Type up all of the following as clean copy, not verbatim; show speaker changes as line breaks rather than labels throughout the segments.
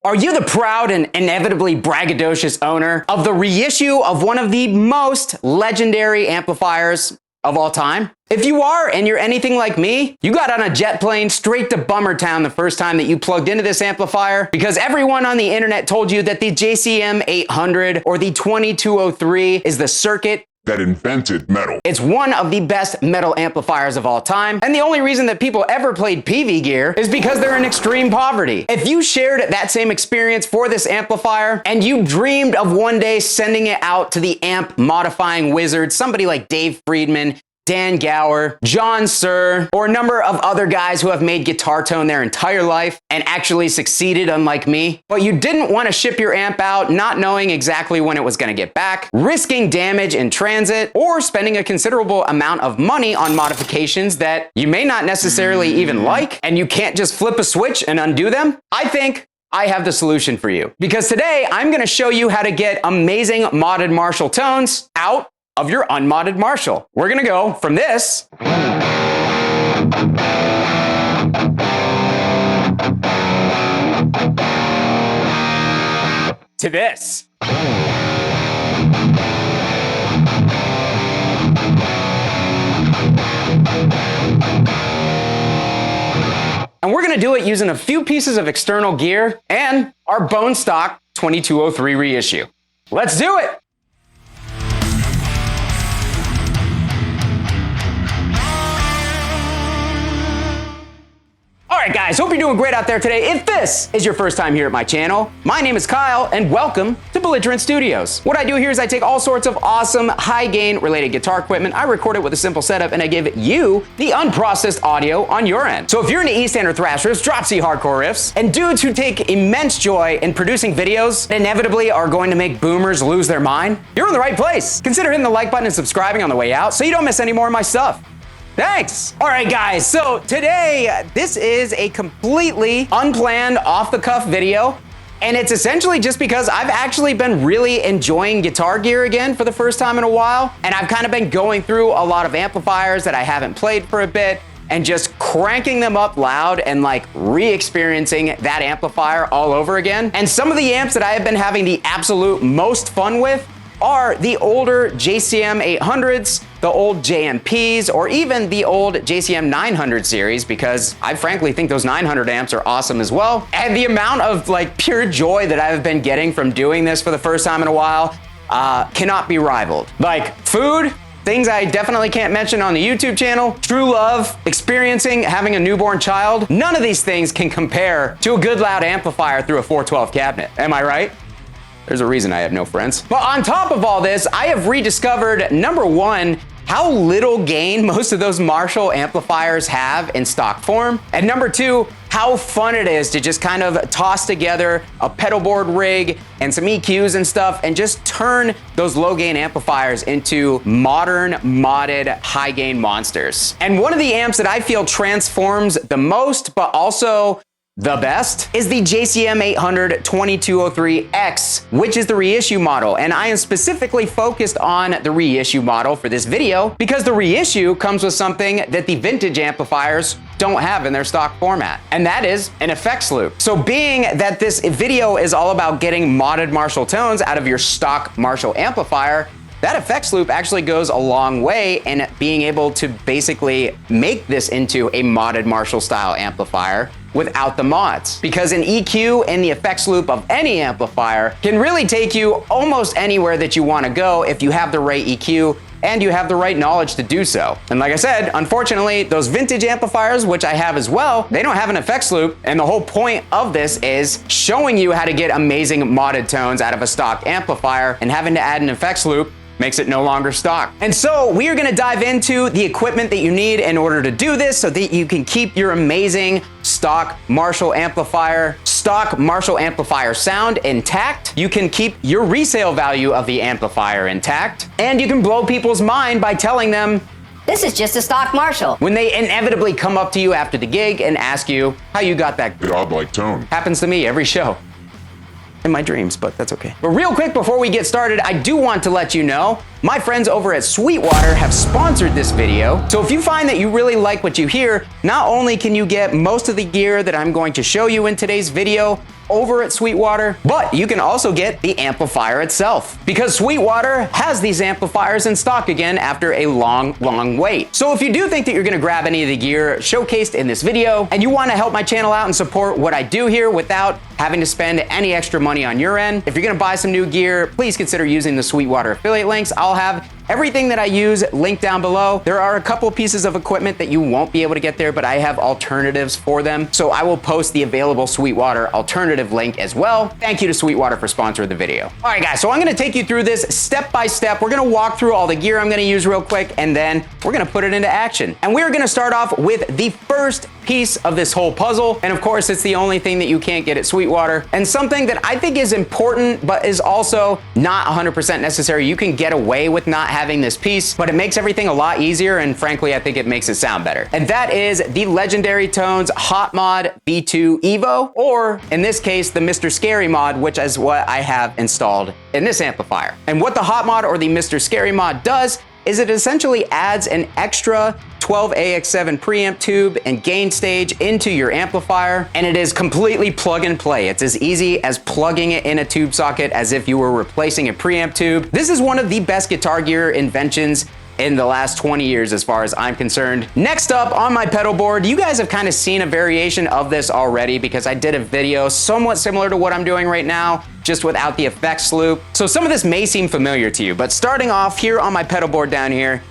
Are you the proud and inevitably braggadocious owner of the reissue of one of the most legendary amplifiers of all time? If you are, and you're anything like me, you got on a jet plane straight to Bummertown the first time that you plugged into this amplifier because everyone on the internet told you that the JCM 800 or the 2203 is the circuit
that invented metal.
It's one of the best metal amplifiers of all time, and the only reason that people ever played PV gear is because they're in extreme poverty. If you shared that same experience for this amplifier, and you dreamed of one day sending it out to the amp modifying wizards, somebody like Dave Friedman, Dan Gower, John Suhr, or a number of other guys who have made guitar tone their entire life and actually succeeded, unlike me, but you didn't want to ship your amp out not knowing exactly when it was going to get back, risking damage in transit, or spending a considerable amount of money on modifications that you may not necessarily even like, and you can't just flip a switch and undo them, I think I have the solution for you. Because today, I'm going to show you how to get amazing modded Marshall tones out of your unmodded Marshall. We're gonna go from this to this. And we're gonna do it using a few pieces of external gear and our bone stock 2203 reissue. Let's do it. Alright guys, hope you're doing great out there today. If this is your first time here at my channel, my name is Kyle and welcome to Belligerent Studios. What I do here is I take all sorts of awesome high gain related guitar equipment, I record it with a simple setup, and I give you the unprocessed audio on your end. So if you're into Easthander thrash riffs, drop C hardcore riffs, and dudes who take immense joy in producing videos that inevitably are going to make boomers lose their mind, you're in the right place. Consider hitting the like button and subscribing on the way out so you don't miss any more of my stuff. Thanks. All right, guys, so today, this is a completely unplanned, off-the-cuff video, and it's essentially just because I've actually been really enjoying guitar gear again for the first time in a while, and I've kind of been going through a lot of amplifiers that I haven't played for a bit, and just cranking them up loud and like re-experiencing that amplifier all over again. And some of the amps that I have been having the absolute most fun with are the older JCM 800s, the old JMPs, or even the old JCM 900 series, because I frankly think those 900 amps are awesome as well. And the amount of like pure joy that I've been getting from doing this for the first time in a while cannot be rivaled. Like food, things I definitely can't mention on the YouTube channel, true love, experiencing having a newborn child, none of these things can compare to a good loud amplifier through a 412 cabinet. Am I right? There's a reason I have no friends. But on top of all this, I have rediscovered, number one, how little gain most of those Marshall amplifiers have in stock form. And number two, how fun it is to just kind of toss together a pedal board rig and some EQs and stuff and just turn those low gain amplifiers into modern, modded, high gain monsters. And one of the amps that I feel transforms the most, but also the best, is the JCM 800 2203X, which is the reissue model. And I am specifically focused on the reissue model for this video because the reissue comes with something that the vintage amplifiers don't have in their stock format, and that is an effects loop. So being that this video is all about getting modded Marshall tones out of your stock Marshall amplifier, that effects loop actually goes a long way in being able to basically make this into a modded Marshall style amplifier without the mods. Because an EQ and the effects loop of any amplifier can really take you almost anywhere that you want to go if you have the right EQ and you have the right knowledge to do so. And like I said, unfortunately, those vintage amplifiers, which I have as well, they don't have an effects loop, and the whole point of this is showing you how to get amazing modded tones out of a stock amplifier, and having to add an effects loop makes it no longer stock. And so we are gonna dive into the equipment that you need in order to do this so that you can keep your amazing stock Marshall amplifier sound intact. You can keep your resale value of the amplifier intact, and you can blow people's mind by telling them,
this is just a stock Marshall,
when they inevitably come up to you after the gig and ask you how you got that
godlike tone.
Happens to me every show. In my dreams, but that's okay. But real quick before we get started, I do want to let you know, my friends over at Sweetwater have sponsored this video. So if you find that you really like what you hear, not only can you get most of the gear that I'm going to show you in today's video, over at Sweetwater, but you can also get the amplifier itself because Sweetwater has these amplifiers in stock again after a long wait. So if you do think that you're gonna grab any of the gear showcased in this video and you wanna help my channel out and support what I do here without having to spend any extra money on your end, if you're gonna buy some new gear, please consider using the Sweetwater affiliate links. I'll have everything that I use linked down below. There are a couple pieces of equipment that you won't be able to get there, but I have alternatives for them. So I will post the available Sweetwater alternative link as well. Thank you to Sweetwater for sponsoring the video. All right, guys, so I'm gonna take you through this step by step. We're gonna walk through all the gear I'm gonna use real quick, and then we're gonna put it into action. And we're gonna start off with the first piece of this whole puzzle. And of course, it's the only thing that you can't get at Sweetwater, and something that I think is important, but is also not 100% necessary. You can get away with not having this piece, but it makes everything a lot easier, and frankly, I think it makes it sound better. And that is the Legendary Tones Hot Mod V2 Evo, or in this case, the Mr. Scary mod, which is what I have installed in this amplifier. And what the Hot Mod or the Mr. Scary mod does is it essentially adds an extra 12AX7 preamp tube and gain stage into your amplifier, and it is completely plug and play. It's as easy as plugging it in a tube socket as if you were replacing a preamp tube. This is one of the best guitar gear inventions in the last 20 years as far as I'm concerned. Next up on my pedal board, you guys have kind of seen a variation of this already because I did a video somewhat similar to what I'm doing right now, just without the effects loop. So some of this may seem familiar to you, but starting off here on my pedal board down here,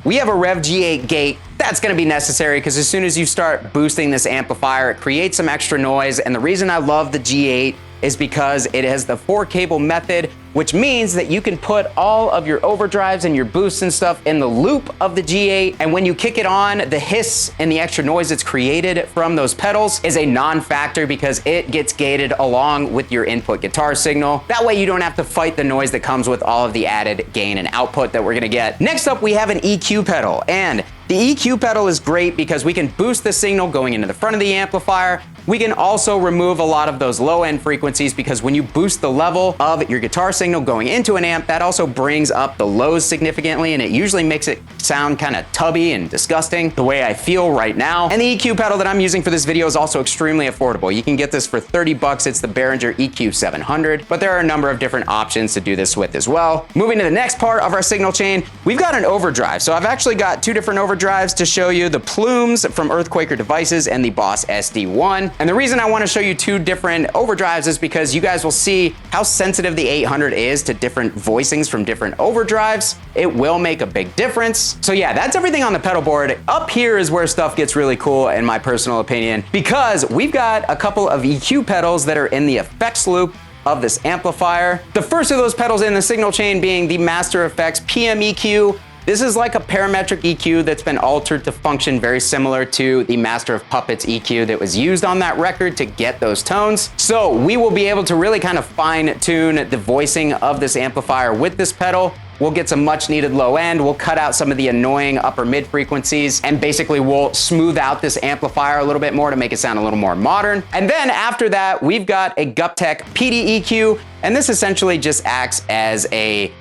we have a Rev G8 gate. That's gonna be necessary because as soon as you start boosting this amplifier, it creates some extra noise. And the reason I love the G8 is because it has the 4-cable method, which means that you can put all of your overdrives and your boosts and stuff in the loop of the G8. And when you kick it on, the hiss and the extra noise that's created from those pedals is a non-factor because it gets gated along with your input guitar signal. That way you don't have to fight the noise that comes with all of the added gain and output that we're gonna get. Next up, we have an EQ pedal, and the EQ pedal is great because we can boost the signal going into the front of the amplifier. We can also remove a lot of those low end frequencies because when you boost the level of your guitar signal going into an amp, that also brings up the lows significantly, and it usually makes it sound kind of tubby and disgusting the way I feel right now. And the EQ pedal that I'm using for this video is also extremely affordable. You can get this for 30 bucks. It's the Behringer EQ 700, but there are a number of different options to do this with as well. Moving to the next part of our signal chain, we've got an overdrive. So I've actually got two different overdrives to show you, the Plumes from Earthquaker Devices and the Boss SD1. And the reason I want to show you two different overdrives is because you guys will see how sensitive the 800 is to different voicings from different overdrives. It will make a big difference. So yeah, that's everything on the pedal board. Up here is where stuff gets really cool in my personal opinion, because we've got a couple of EQ pedals that are in the effects loop of this amplifier. The first of those pedals in the signal chain being the Master Effects PM EQ. This is like a parametric EQ that's been altered to function very similar to the Master of Puppets EQ that was used on that record to get those tones. So we will be able to really kind of fine tune the voicing of this amplifier with this pedal. We'll get some much needed low end. We'll cut out some of the annoying upper mid frequencies, and basically we'll smooth out this amplifier a little bit more to make it sound a little more modern. And then after that, we've got a Guptec PD EQ, and this essentially just acts as a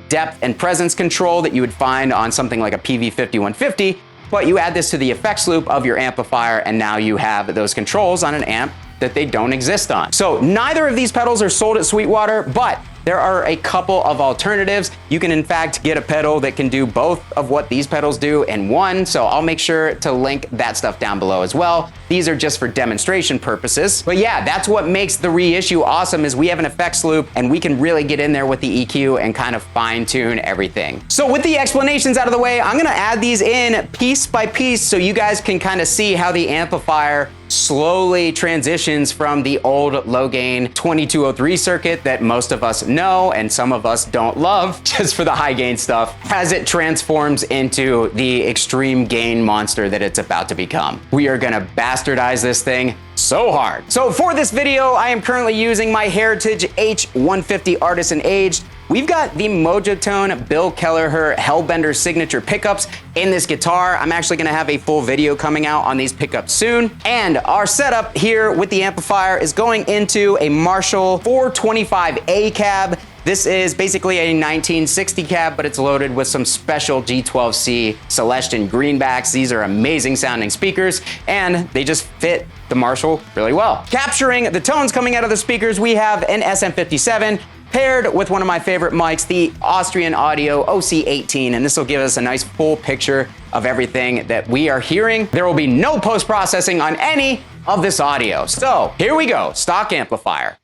depth and presence control that you would find on something like a PV5150, but you add this to the effects loop of your amplifier, and now you have those controls on an amp that they don't exist on. So neither of these pedals are sold at Sweetwater, but there are a couple of alternatives. You can in fact get a pedal that can do both of what these pedals do in one, so I'll make sure to link that stuff down below as well. These are just for demonstration purposes. But yeah, that's what makes the reissue awesome, is we have an effects loop and we can really get in there with the EQ and kind of fine tune everything. So with the explanations out of the way, I'm gonna add these in piece by piece so you guys can kind of see how the amplifier slowly transitions from the old low gain 2203 circuit that most of us know and some of us don't love just for the high gain stuff, as it transforms into the extreme gain monster that it's about to become. We are gonna bastardize this thing so hard. So for this video, I am currently using my Heritage H150 Artisan Aged. We've got the Mojotone Bill Kelleher Hellbender signature pickups in this guitar. I'm actually gonna have a full video coming out on these pickups soon. And our setup here with the amplifier is going into a Marshall 425A cab. This is basically a 1960 cab, but it's loaded with some special G12C Celestion greenbacks. These are amazing sounding speakers, and they just fit the Marshall really well. Capturing the tones coming out of the speakers, we have an SM57 paired with one of my favorite mics, the Austrian Audio OC18, and this will give us a nice full picture of everything that we are hearing. There will be no post-processing on any of this audio. So here we go, stock amplifier.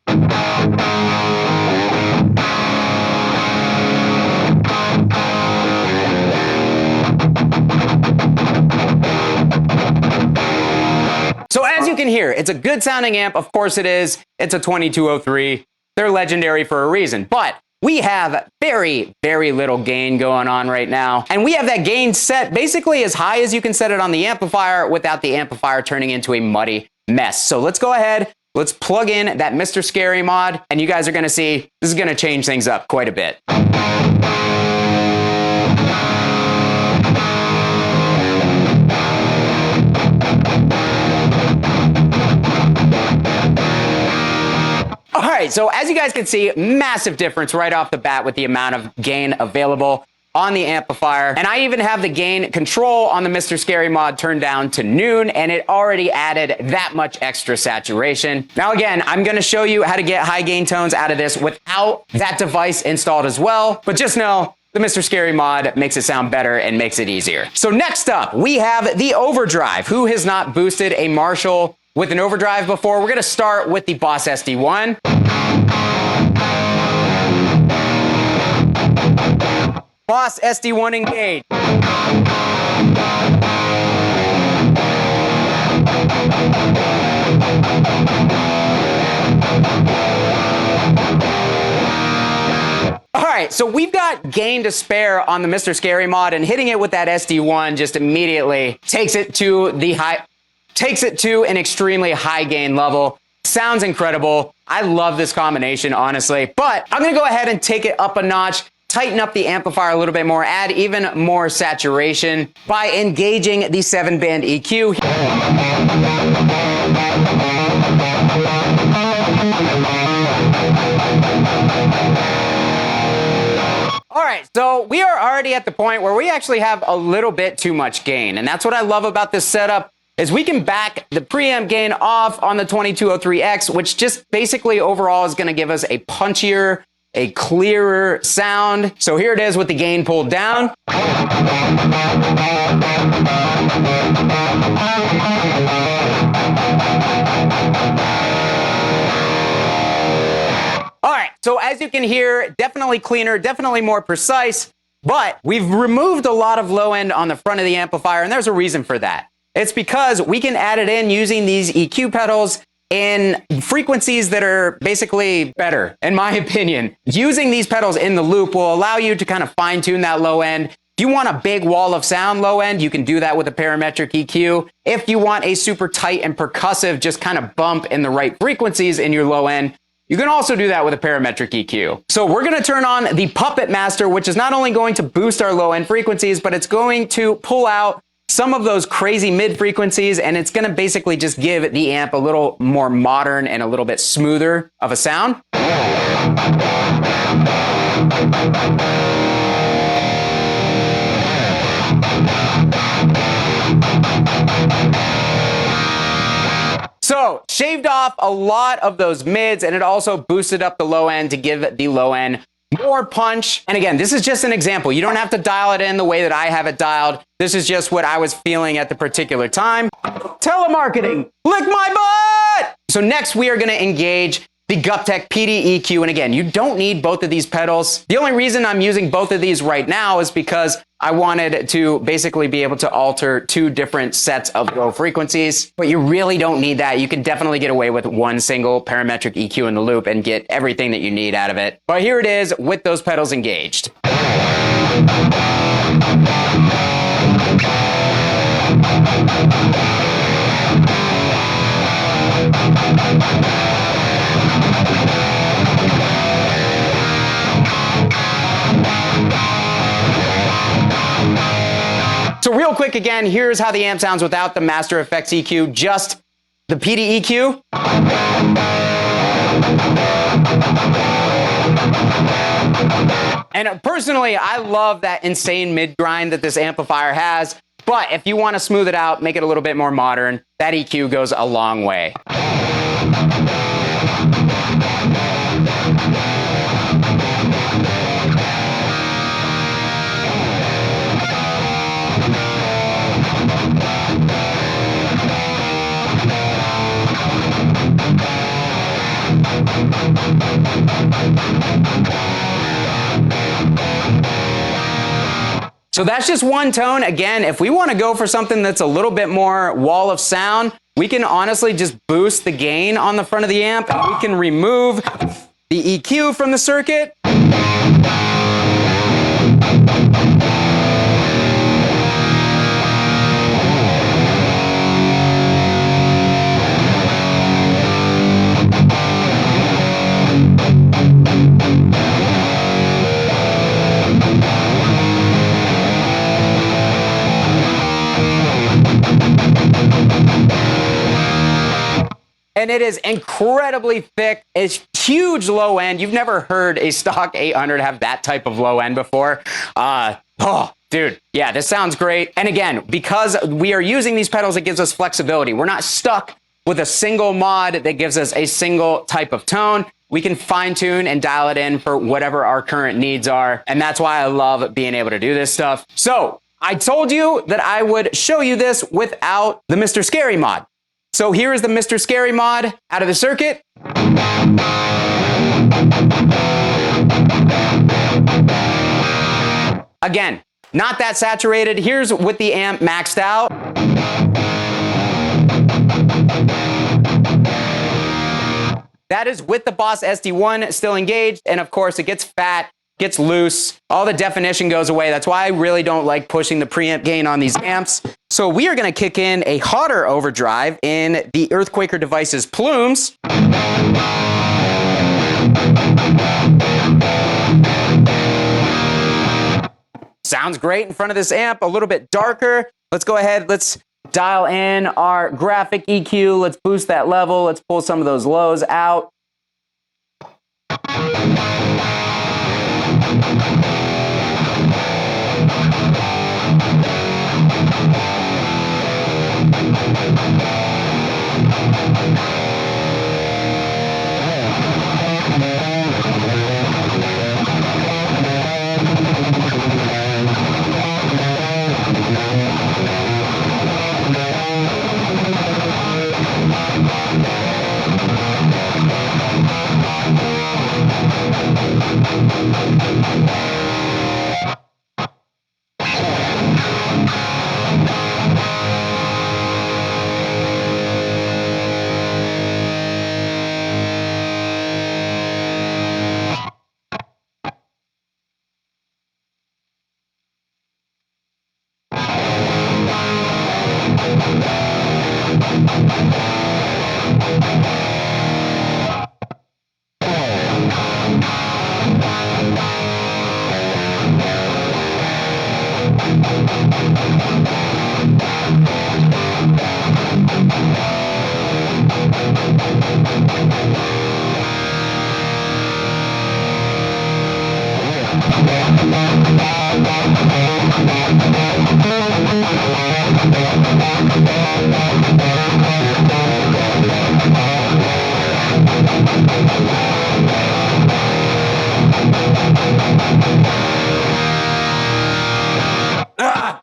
So as you can hear, it's a good sounding amp. Of course it is. It's a 2203. They're legendary for a reason, but we have very, very little gain going on right now. And we have that gain set basically as high as you can set it on the amplifier without the amplifier turning into a muddy mess. So let's go ahead, let's plug in that Mr. Scary mod, and you guys are gonna see this is gonna change things up quite a bit. All right, so as you guys can see, massive difference right off the bat with the amount of gain available on the amplifier. And I even have the gain control on the Mr. Scary mod turned down to noon, and it already added that much extra saturation. Now again, I'm gonna show you how to get high gain tones out of this without that device installed as well, but just know the Mr. Scary mod makes it sound better and makes it easier. So next up, we have the overdrive. Who has not boosted a Marshall with an overdrive before? We're gonna start with the Boss SD1. Boss SD1 engaged. All right, so we've got gain to spare on the Mr. Scary mod, and hitting it with that SD1 just immediately takes it to an extremely high gain level. Sounds incredible. I love this combination, honestly, but I'm gonna go ahead and take it up a notch, tighten up the amplifier a little bit more, add even more saturation by engaging the 7-band EQ. All right, so we are already at the point where we actually have a little bit too much gain, and that's what I love about this setup, is we can back the preamp gain off on the 2203X, which just basically overall is gonna give us a punchier, a clearer sound. So here it is with the gain pulled down. All right, so as you can hear, definitely cleaner, definitely more precise, but we've removed a lot of low end on the front of the amplifier, and there's a reason for that. It's because we can add it in using these EQ pedals in frequencies that are basically better, in my opinion. Using these pedals in the loop will allow you to kind of fine tune that low end. If you want a big wall of sound low end, you can do that with a parametric EQ. If you want a super tight and percussive, just kind of bump in the right frequencies in your low end, you can also do that with a parametric EQ. So we're gonna turn on the Puppet Master, which is not only going to boost our low end frequencies, but it's going to pull out some of those crazy mid frequencies, and it's gonna basically just give the amp a little more modern and a little bit smoother of a sound. So shaved off a lot of those mids, and it also boosted up the low end to give the low end more punch. And again, this is just an example. You don't have to dial it in the way that I have it dialed. This is just what I was feeling at the particular time. Telemarketing, lick my butt! So next we are gonna engage the Guptec PD EQ. And again, you don't need both of these pedals. The only reason I'm using both of these right now is because I wanted to basically be able to alter two different sets of low frequencies, but you really don't need that. You can definitely get away with one single parametric EQ in the loop and get everything that you need out of it. But here it is with those pedals engaged. So real quick again, here's how the amp sounds without the Master Effects EQ, just the PD EQ. And personally, I love that insane mid grind that this amplifier has. But if you want to smooth it out, make it a little bit more modern, that EQ goes a long way. So that's just one tone. Again, if we want to go for something that's a little bit more wall of sound, we can honestly just boost the gain on the front of the amp, and we can remove the EQ from the circuit. And it is incredibly thick. It's huge low end. You've never heard a stock 800 have that type of low end before. Oh, dude, yeah, this sounds great. And again, because we are using these pedals, it gives us flexibility. We're not stuck with a single mod that gives us a single type of tone. We can fine tune and dial it in for whatever our current needs are. And that's why I love being able to do this stuff. So I told you that I would show you this without the Mr. Scary mod. So here is the Mr. Scary mod out of the circuit. Again, not that saturated. Here's with the amp maxed out. That is with the Boss SD1 still engaged, and of course it gets fat, gets loose, all the definition goes away. That's why I really don't like pushing the preamp gain on these amps. So we are gonna kick in a hotter overdrive in the Earthquaker Devices Plumes. Sounds great in front of this amp, a little bit darker. Let's go ahead, let's dial in our graphic EQ. Let's boost that level. Let's pull some of those lows out.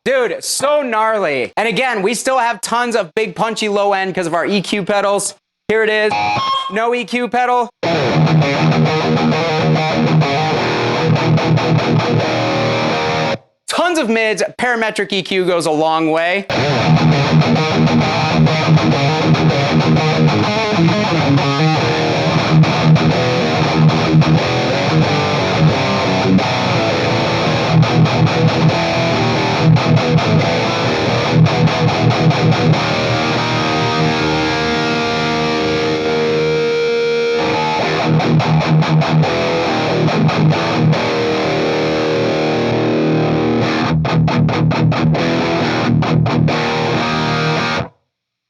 Dude, so gnarly. And again, we still have tons of big punchy low end because of our EQ pedals. Here it is, no EQ pedal. Tons of mids, parametric EQ goes a long way.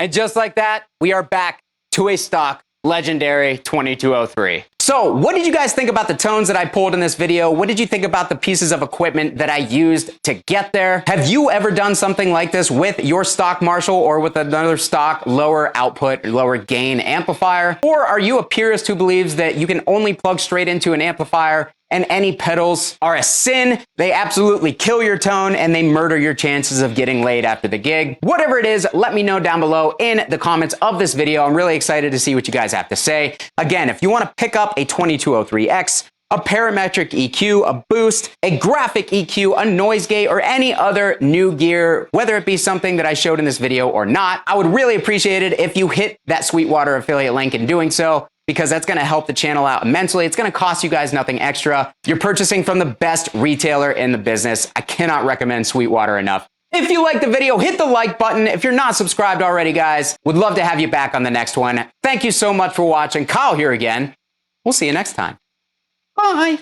And just like that, we are back to a stock legendary 2203. So what did you guys think about the tones that I pulled in this video? What did you think about the pieces of equipment that I used to get there? Have you ever done something like this with your stock Marshall or with another stock lower output, lower gain amplifier? Or are you a purist who believes that you can only plug straight into an amplifier and any pedals are a sin? They absolutely kill your tone and they murder your chances of getting laid after the gig. Whatever it is, let me know down below in the comments of this video. I'm really excited to see what you guys have to say. Again, if you want to pick up a 2203X, a parametric EQ, a boost, a graphic EQ, a noise gate, or any other new gear, whether it be something that I showed in this video or not, I would really appreciate it if you hit that Sweetwater affiliate link in doing so, because that's going to help the channel out immensely. It's going to cost you guys nothing extra. You're purchasing from the best retailer in the business. I cannot recommend Sweetwater enough. If you liked the video, hit the like button. If you're not subscribed already, guys, would love to have you back on the next one. Thank you so much for watching. Kyle here again. We'll see you next time. Bye.